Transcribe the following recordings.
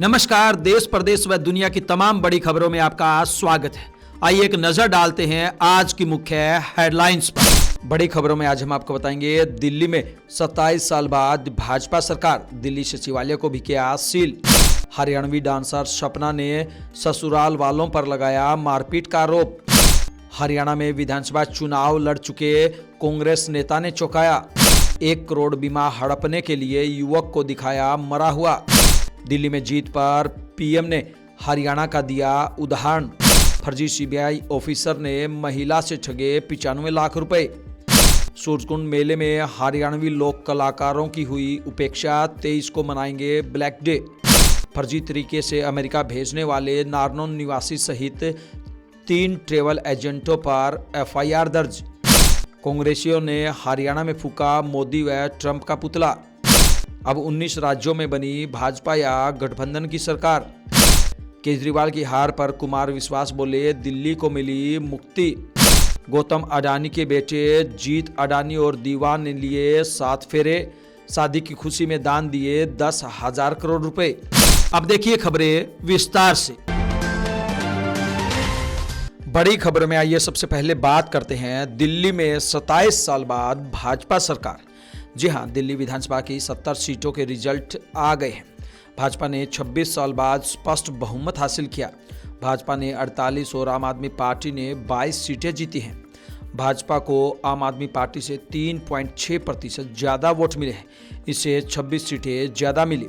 नमस्कार। देश प्रदेश व दुनिया की तमाम बड़ी खबरों में आपका स्वागत है। आइए एक नजर डालते हैं आज की मुख्य हेडलाइंस पर। बड़ी खबरों में आज हम आपको बताएंगे, दिल्ली में 27 साल बाद भाजपा सरकार, दिल्ली सचिवालय को भी किया सील। हरियाणवी डांसर सपना ने ससुराल वालों पर लगाया मारपीट का आरोप। हरियाणा में विधानसभा चुनाव लड़ चुके कांग्रेस नेता ने चौंकाया। 1 करोड़ बीमा हड़पने के लिए युवक को दिखाया मरा हुआ। दिल्ली में जीत पर पीएम ने हरियाणा का दिया उदाहरण। फर्जी सीबीआई ऑफिसर ने महिला से ठगे 95 लाख रुपए। सूरजकुंड मेले में हरियाणवी लोक कलाकारों की हुई उपेक्षा, 23 को मनाएंगे ब्लैक डे। फर्जी तरीके से अमेरिका भेजने वाले नारनौल निवासी सहित 3 ट्रैवल एजेंटों पर एफआईआर दर्ज। कांग्रेसियों ने हरियाणा में फूका मोदी व ट्रंप का पुतला। अब 19 राज्यों में बनी भाजपा या गठबंधन की सरकार। केजरीवाल की हार पर कुमार विश्वास बोले, दिल्ली को मिली मुक्ति। गौतम अडानी के बेटे जीत अडानी और दीवान ने लिए 7 फेरे। शादी की खुशी में दान दिए 10,000 करोड़ रुपए। अब देखिए खबरें विस्तार से। बड़ी खबर में आइए सबसे पहले बात करते हैं दिल्ली में 27 साल बाद भाजपा सरकार। जी हां, दिल्ली विधानसभा की 70 सीटों के रिजल्ट आ गए हैं। भाजपा ने 26 साल बाद स्पष्ट बहुमत हासिल किया। भाजपा ने 48 और आम आदमी पार्टी ने 22 सीटें जीती हैं। भाजपा को आम आदमी पार्टी से 3.6% ज़्यादा वोट मिले हैं। इससे 26 सीटें ज़्यादा मिली।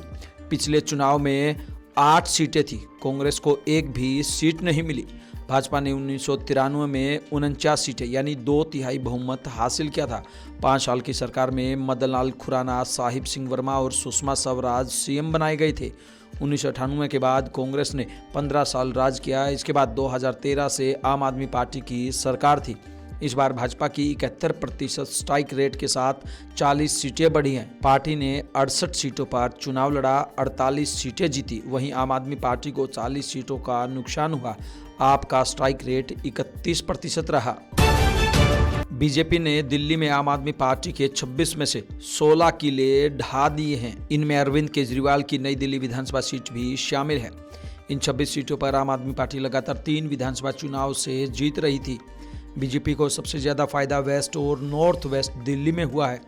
पिछले चुनाव में 8 सीटें थी, कांग्रेस को एक भी सीट नहीं मिली। भाजपा ने 1993 में 49 सीटें यानी 2/3 बहुमत हासिल किया था। 5 साल की सरकार में मदन लाल खुराना, साहिब सिंह वर्मा और सुषमा स्वराज सीएम बनाए गए थे। 1998 के बाद कांग्रेस ने 15 साल राज किया। इसके बाद 2013 से आम आदमी पार्टी की सरकार थी। इस बार भाजपा की 71% स्ट्राइक रेट के साथ 40 सीटें बढ़ी हैं। पार्टी ने 68 सीटों पर चुनाव लड़ा, 48 सीटें जीती। वहीं आम आदमी पार्टी को 40 सीटों का नुकसान हुआ। आपका स्ट्राइक रेट 31% रहा। बीजेपी ने दिल्ली में आम आदमी पार्टी के 26 में से 16 किले ढा दिए हैं। इनमें अरविंद केजरीवाल की नई दिल्ली विधानसभा सीट भी शामिल है। इन 26 सीटों पर आम आदमी पार्टी लगातार 3 विधानसभा चुनाव से जीत रही थी। बीजेपी को सबसे ज़्यादा फायदा वेस्ट और नॉर्थ वेस्ट दिल्ली में हुआ है।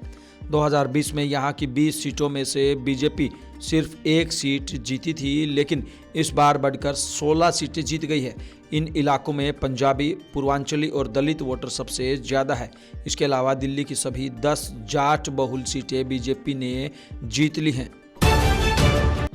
2020 में यहाँ की 20 सीटों में से बीजेपी सिर्फ 1 सीट जीती थी, लेकिन इस बार बढ़कर 16 सीटें जीत गई है। इन इलाकों में पंजाबी, पूर्वांचली और दलित वोटर सबसे ज़्यादा है। इसके अलावा दिल्ली की सभी 10 जाट बहुल सीटें बीजेपी ने जीत ली हैं।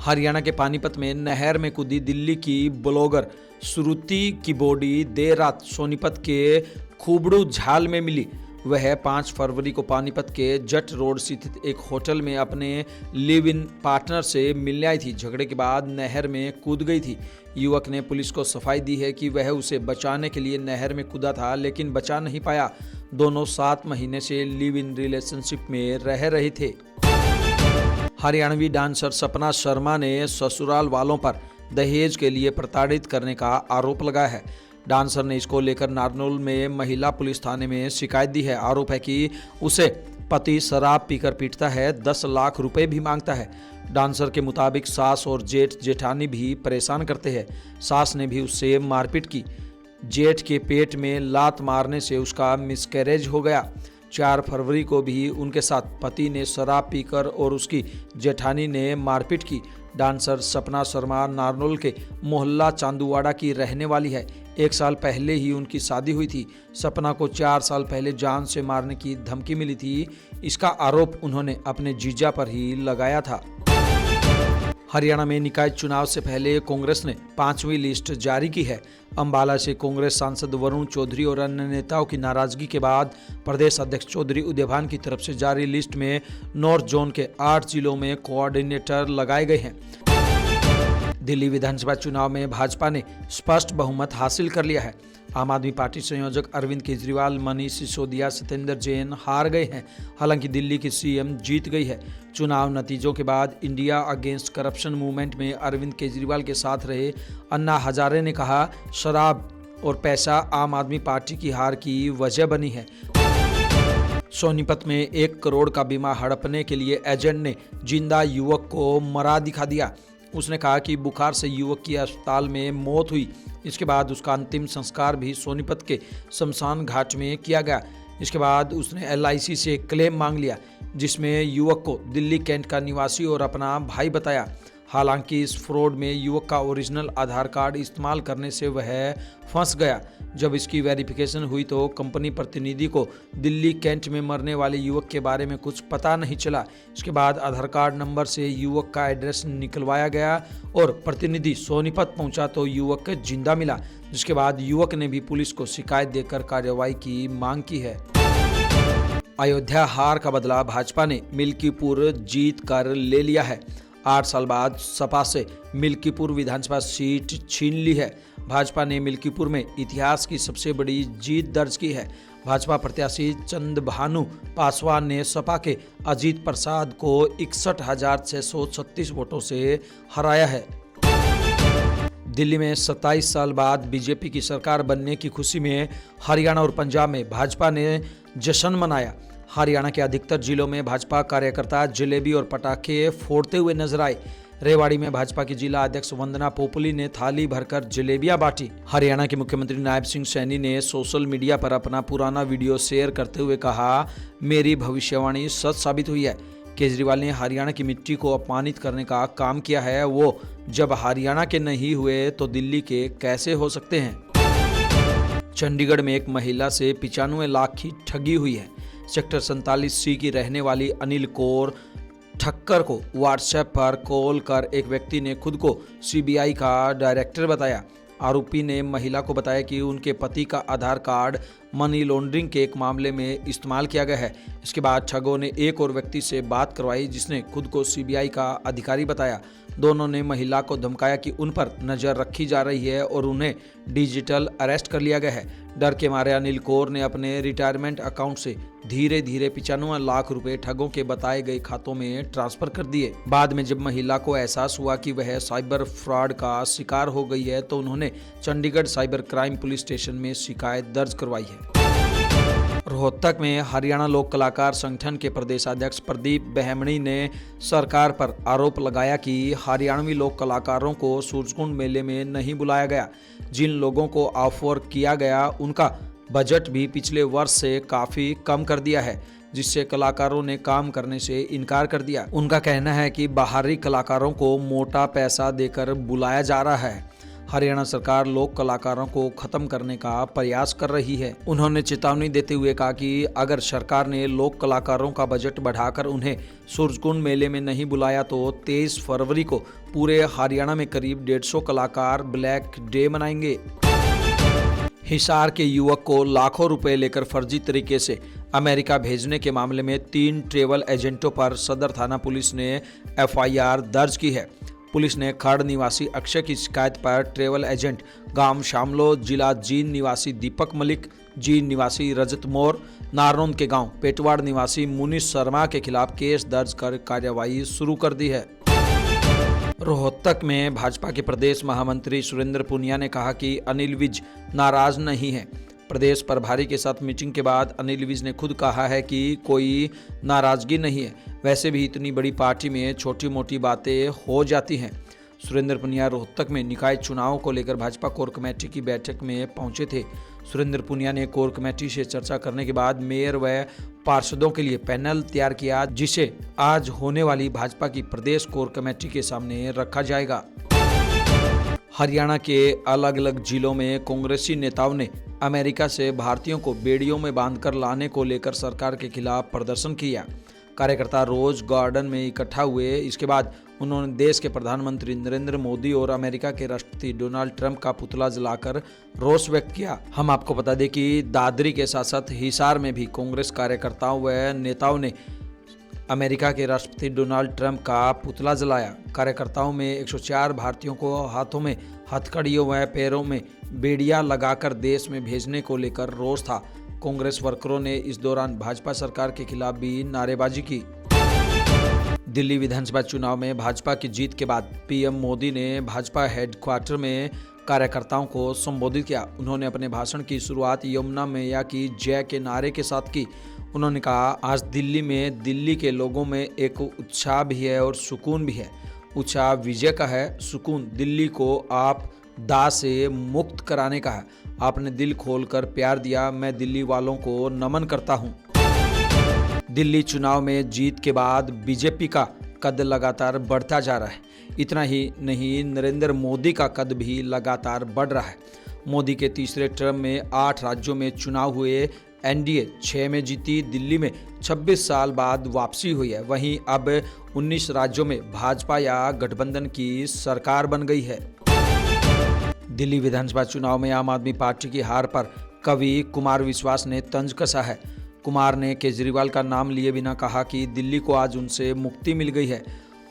हरियाणा के पानीपत में नहर में कूदी दिल्ली की ब्लॉगर श्रुति की बॉडी देर रात सोनीपत के खुबड़ू झाल में मिली। वह 5 फरवरी को पानीपत के जट रोड स्थित एक होटल में अपने लिव इन पार्टनर से मिलने आई थी। झगड़े के बाद नहर में कूद गई थी। युवक ने पुलिस को सफाई दी है कि वह उसे बचाने के लिए नहर में कूदा था, लेकिन बचा नहीं पाया। दोनों 7 महीने से लिव इन रिलेशनशिप में रह रहे थे। हरियाणवी डांसर सपना शर्मा ने ससुराल वालों पर दहेज के लिए प्रताड़ित करने का आरोप लगाया है। डांसर ने इसको लेकर नारनौल में महिला पुलिस थाने में शिकायत दी है। आरोप है कि उसे पति शराब पीकर पीटता है, 10 लाख रुपए भी मांगता है। डांसर के मुताबिक सास और जेठ जेठानी भी परेशान करते हैं। सास ने भी उससे मारपीट की। जेठ के पेट में लात मारने से उसका मिसकैरेज हो गया। 4 फरवरी को भी उनके साथ पति ने शराब पीकर और उसकी जेठानी ने मारपीट की। डांसर सपना शर्मा नारनौल के मोहल्ला चांदूवाड़ा की रहने वाली है। 1 साल पहले ही उनकी शादी हुई थी। सपना को 4 साल पहले जान से मारने की धमकी मिली थी। इसका आरोप उन्होंने अपने जीजा पर ही लगाया था। हरियाणा में निकाय चुनाव से पहले कांग्रेस ने 5वीं लिस्ट जारी की है। अंबाला से कांग्रेस सांसद वरुण चौधरी और अन्य नेताओं की नाराजगी के बाद प्रदेश अध्यक्ष चौधरी उदयभान की तरफ से जारी लिस्ट में नॉर्थ जोन के 8 जिलों में कोऑर्डिनेटर लगाए गए हैं। दिल्ली विधानसभा चुनाव में भाजपा ने स्पष्ट बहुमत हासिल कर लिया है। आम आदमी पार्टी संयोजक अरविंद केजरीवाल, मनीष सिसोदिया, सत्येंद्र जैन हार गए हैं। हालांकि दिल्ली की सीएम जीत गई है। चुनाव नतीजों के बाद इंडिया अगेंस्ट करप्शन मूवमेंट में अरविंद केजरीवाल के साथ रहे अन्ना हजारे ने कहा, शराब और पैसा आम आदमी पार्टी की हार की वजह बनी है। सोनीपत में 1 करोड़ का बीमा हड़पने के लिए एजेंट ने जिंदा युवक को मरा दिखा दिया। उसने कहा कि बुखार से युवक की अस्पताल में मौत हुई। इसके बाद उसका अंतिम संस्कार भी सोनीपत के शमशान घाट में किया गया। इसके बाद उसने LIC से क्लेम मांग लिया, जिसमें युवक को दिल्ली कैंट का निवासी और अपना भाई बताया। हालांकि इस फ्रॉड में युवक का ओरिजिनल आधार कार्ड इस्तेमाल करने से वह फंस गया। जब इसकी वेरिफिकेशन हुई तो कंपनी प्रतिनिधि को दिल्ली कैंट में मरने वाले युवक के बारे में कुछ पता नहीं चला। इसके बाद आधार कार्ड नंबर से युवक का एड्रेस निकलवाया गया और प्रतिनिधि सोनीपत पहुंचा तो युवक जिंदा मिला, जिसके बाद युवक ने भी पुलिस को शिकायत देकर कार्रवाई की मांग की है। अयोध्या हार का बदला भाजपा ने मिल्कीपुर जीत कर ले लिया है। 8 साल बाद सपा से मिल्कीपुर विधानसभा सीट छीन ली है। भाजपा ने मिल्कीपुर में इतिहास की सबसे बड़ी जीत दर्ज की है। भाजपा प्रत्याशी चंद्रभानु पासवान ने सपा के अजीत प्रसाद को 61,636 वोटों से हराया है। दिल्ली में 27 साल बाद बीजेपी की सरकार बनने की खुशी में हरियाणा और पंजाब में भाजपा ने जश्न मनाया। हरियाणा के अधिकतर जिलों में भाजपा कार्यकर्ता जलेबी और पटाखे फोड़ते हुए नजर आए। रेवाड़ी में भाजपा की जिला अध्यक्ष वंदना पोपली ने थाली भरकर जलेबियां बांटी। हरियाणा के मुख्यमंत्री नायब सिंह सैनी ने सोशल मीडिया पर अपना पुराना वीडियो शेयर करते हुए कहा, मेरी भविष्यवाणी सच साबित हुई है। केजरीवाल ने हरियाणा की मिट्टी को अपमानित करने का काम किया है। वो जब हरियाणा के नहीं हुए तो दिल्ली के कैसे हो सकते हैं। चंडीगढ़ में एक महिला से 95 लाख की ठगी हुई है। सेक्टर 47C की रहने वाली अनिल कौर ठक्कर को व्हाट्सएप पर कॉल कर एक व्यक्ति ने खुद को CBI का डायरेक्टर बताया। आरोपी ने महिला को बताया कि उनके पति का आधार कार्ड मनी लॉन्ड्रिंग के एक मामले में इस्तेमाल किया गया है। इसके बाद ठगों ने एक और व्यक्ति से बात करवाई, जिसने खुद को CBI का अधिकारी बताया। दोनों ने महिला को धमकाया कि उन पर नजर रखी जा रही है और उन्हें डिजिटल अरेस्ट कर लिया गया है। डर के मारे अनिल कौर ने अपने रिटायरमेंट अकाउंट से धीरे धीरे 95 लाख रुपए ठगों के बताए गए खातों में ट्रांसफर कर दिए। बाद में जब महिला को एहसास हुआ कि वह साइबर फ्रॉड का शिकार हो गई है तो उन्होंने Chandigarh cyber crime police station में शिकायत दर्ज करवाई है। रोहतक में हरियाणा लोक कलाकार संगठन के प्रदेशाध्यक्ष प्रदीप बहमणी ने सरकार पर आरोप लगाया कि हरियाणवी लोक कलाकारों को सूरजकुंड मेले में नहीं बुलाया गया। जिन लोगों को ऑफर किया गया उनका बजट भी पिछले वर्ष से काफी कम कर दिया है, जिससे कलाकारों ने काम करने से इनकार कर दिया। उनका कहना है कि बाहरी कलाकारों को मोटा पैसा देकर बुलाया जा रहा है। हरियाणा सरकार लोक कलाकारों को खत्म करने का प्रयास कर रही है। उन्होंने चेतावनी देते हुए कहा कि अगर सरकार ने लोक कलाकारों का बजट बढ़ाकर उन्हें सूरजकुंड मेले में नहीं बुलाया तो 23 फरवरी को पूरे हरियाणा में करीब 150 कलाकार ब्लैक डे मनाएंगे। हिसार के युवक को लाखों रुपए लेकर फर्जी तरीके से अमेरिका भेजने के मामले में 3 ट्रैवल एजेंटों पर सदर थाना पुलिस ने FIR दर्ज की है। पुलिस ने खड़ निवासी अक्षय की शिकायत पर ट्रैवल एजेंट गांव शामलो, जिला जींद निवासी दीपक मलिक, जींद निवासी रजत मोर, नारनौंद के गांव पेटवाड़ निवासी मुनीष शर्मा के खिलाफ केस दर्ज कर कार्रवाई शुरू कर दी है। रोहतक में भाजपा के प्रदेश महामंत्री सुरेंद्र पुनिया ने कहा कि अनिल विज नाराज नहीं है। प्रदेश प्रभारी के साथ मीटिंग के बाद अनिल विज ने खुद कहा है कि कोई नाराजगी नहीं है। वैसे भी इतनी बड़ी पार्टी में छोटी मोटी बातें हो जाती हैं। सुरेंद्र पुनिया रोहतक में निकाय चुनाव को लेकर भाजपा कोर कमेटी की बैठक में पहुंचे थे। सुरेंद्र पुनिया ने कोर कमेटी से चर्चा करने के बाद मेयर व पार्षदों के लिए पैनल तैयार किया, जिसे आज होने वाली भाजपा की प्रदेश कोर कमेटी के सामने रखा जाएगा। हरियाणा के अलग अलग जिलों में कांग्रेसी नेताओं ने अमेरिका से भारतीयों को बेड़ियों में बांधकर लाने को लेकर सरकार के खिलाफ प्रदर्शन किया। कार्यकर्ता रोज गार्डन में इकट्ठा हुए। इसके बाद उन्होंने देश के प्रधानमंत्री नरेंद्र मोदी और अमेरिका के राष्ट्रपति डोनाल्ड ट्रंप का पुतला जलाकर रोष व्यक्त किया। हम आपको बता दें कि दादरी के साथ साथ हिसार में भी कांग्रेस कार्यकर्ताओं व नेताओं ने अमेरिका के राष्ट्रपति डोनाल्ड ट्रंप का पुतला जलाया। कार्यकर्ताओं में 104 भारतीयों को हाथों में हथकड़ियों व पैरों में बेड़ियां लगाकर देश में भेजने को लेकर रोष था। कांग्रेस वर्करों ने इस दौरान भाजपा सरकार के खिलाफ भी नारेबाजी की। दिल्ली विधानसभा चुनाव में भाजपा की जीत के बाद PM मोदी ने भाजपा हेडक्वार्टर में कार्यकर्ताओं को संबोधित किया। उन्होंने अपने भाषण की शुरुआत यमुना मैया की जय के नारे के साथ की। उन्होंने कहा, आज दिल्ली में दिल्ली के लोगों में एक उत्साह भी है और सुकून भी है। ऊंचा विजय का है सुकून, दिल्ली को आप दाह से मुक्त कराने का है। आपने दिल खोलकर प्यार दिया, मैं दिल्ली वालों को नमन करता हूं। दिल्ली चुनाव में जीत के बाद बीजेपी का कद लगातार बढ़ता जा रहा है। इतना ही नहीं, नरेंद्र मोदी का कद भी लगातार बढ़ रहा है। मोदी के तीसरे टर्म में 8 राज्यों में चुनाव हुए, एनडीए 6 में जीती, दिल्ली में 26 साल बाद वापसी हुई है। वहीं अब 19 राज्यों में भाजपा या गठबंधन की सरकार बन गई है। दिल्ली विधानसभा चुनाव में आम आदमी पार्टी की हार पर कवि कुमार विश्वास ने तंज कसा है। कुमार ने केजरीवाल का नाम लिए बिना कहा कि दिल्ली को आज उनसे मुक्ति मिल गई है,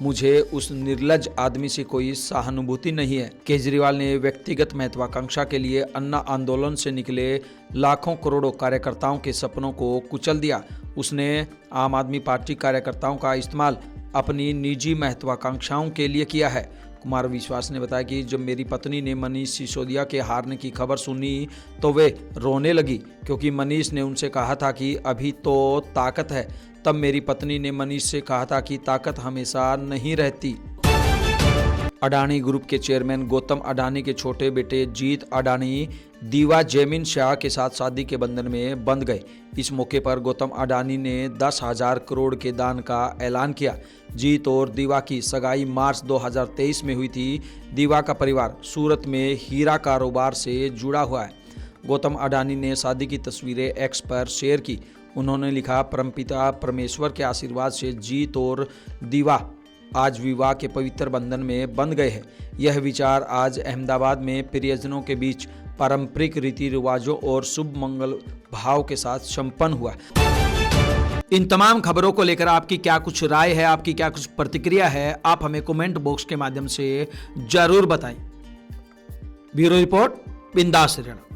मुझे उस निर्लज आदमी से कोई सहानुभूति नहीं है। केजरीवाल ने व्यक्तिगत महत्वाकांक्षा के लिए अन्ना आंदोलन से निकले लाखों करोड़ों कार्यकर्ताओं के सपनों को कुचल दिया। उसने आम आदमी पार्टी कार्यकर्ताओं का इस्तेमाल अपनी निजी महत्वाकांक्षाओं के लिए किया है। कुमार विश्वास ने बताया कि जब मेरी पत्नी ने मनीष सिसोदिया के हारने की खबर सुनी तो वे रोने लगी, क्योंकि मनीष ने उनसे कहा था कि अभी तो ताकत है। तब मेरी पत्नी ने मनीष से कहा था कि ताकत हमेशा नहीं रहती। अडानी ग्रुप के चेयरमैन गौतम अडानी के छोटे बेटे जीत अडानी दीवा जैमिन शाह के साथ शादी के बंधन में बंध गए। इस मौके पर गौतम अडानी ने 10,000 करोड़ के दान का ऐलान किया। जीत और दीवा की सगाई मार्च 2023 में हुई थी। दीवा का परिवार सूरत में हीरा कारोबार से जुड़ा हुआ है। गौतम अडानी ने शादी की तस्वीरें एक्स पर शेयर की। उन्होंने लिखा, परमपिता परमेश्वर के आशीर्वाद से जीत और दीवा आज विवाह के पवित्र बंधन में बंध गए हैं। यह विचार आज अहमदाबाद में प्रियजनों के बीच पारंपरिक रीति रिवाजों और शुभ मंगल भाव के साथ संपन्न हुआ। इन तमाम खबरों को लेकर आपकी क्या कुछ राय है, आपकी क्या कुछ प्रतिक्रिया है, आप हमें कमेंट बॉक्स के माध्यम से जरूर बताएं। ब्यूरो रिपोर्ट, बिंदास हरियाणा।